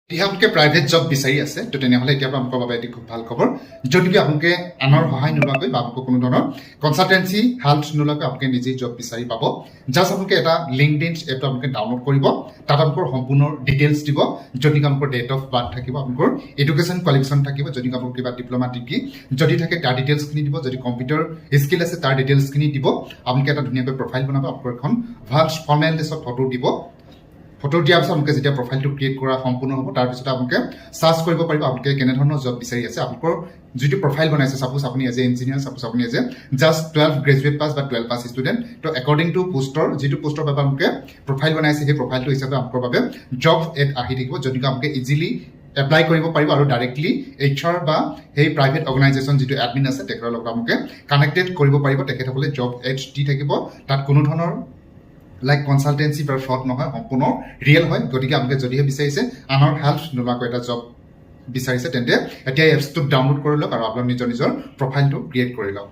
যদি আপোনালোকে private job বিচাৰি আছে তো তেনেহ'লে এতিয়া আপোনালোকৰ বাবে এটি খুব ভাল খবৰ যদি আপোনালোকে আনৰ সহায় নোলোৱাকৈ বা আপোনালোকৰ কোনো ধৰণৰ কনচালটেঞ্চি হেল্প নোলোৱাকৈ আপোনালোকে নিজেই জব বিচাৰি পাব জাষ্ট আপোনালোকে এটা লিংকডইন এপটো আপোনালোকে ডাউনলোড কৰিব তাত আপোনালোকৰ সম্পূৰ্ণ ডিটেইলছ দিব যদি আপোনালোকৰ ডেট অফ বাৰ্থ থাকিব আপোনালোকৰ এডুকেশ্যন কোৱালিফিকেশ্যন থাকিব যদি আপোনালোকৰ কিবা ডিপ্ল'মা ডিগ্ৰী যদি থাকে তাৰ ডিটেইলছখিনি দিব যদি কম্পিউটাৰ স্কিল আছে তাৰ ডিটেইলছখিনি দিব আপোনালোকে এটা ধুনীয়াকৈ প্ৰফাইল বনাব আপোনালোকৰ এখন ভাল ফৰ্মেল ড্ৰেছত ফটো দিব ফটো দিয়াৰ পিছত আপোনালোকে যেতিয়া প্ৰফাইলটো ক্ৰিয়েট কৰা সম্পূৰ্ণ হ'ব তাৰপিছত আপোনালোকে চাৰ্চ কৰিব পাৰিব আপোনালোকে কেনেধৰণৰ জব বিচাৰি আছে আপোনালোকৰ যিটো প্ৰফাইল বনাইছে ছাপোজ আপুনি এজ এ ইঞ্জিনিয়াৰ ছাপোজ আপুনি as a just 12 graduate pass বা 12 পাছ ষ্টুডেণ্ট তো একৰ্ডিং টু পোষ্টৰ যিটো পোষ্টৰ বাবে আপোনালোকে প্ৰফাইল বনাইছে সেই প্ৰফাইলটো হিচাপে আপোনালোকৰ বাবে জব এড আহি থাকিব যদি আপোনালোকে ইজিলি এপ্লাই কৰিব পাৰিব আৰু ডাইৰেক্টলি HR বা সেই প্ৰাইভেট অৰ্গেনাইজেশ্যন যিটো এডমিন আছে তেখেতৰ লগত আপোনালোকে কানেক্টেড কৰিব পাৰিব তেখেতসকলে জব এড দি থাকিব তাত কোনো ধৰণৰ লাইক কনচালটেঞ্চি বা ফ্ৰড নহয় সম্পূৰ্ণ ৰিয়েল হয় গতিকে আপোনালোকে যদিহে বিচাৰিছে আনৰ হেল্প নোলোৱাকৈ এটা জব বিচাৰিছে তেন্তে এতিয়া এপছটো ডাউনলোড কৰি লওক আৰু আপোনালোক নিজৰ প্ৰফাইলটো ক্ৰিয়েট কৰি লওক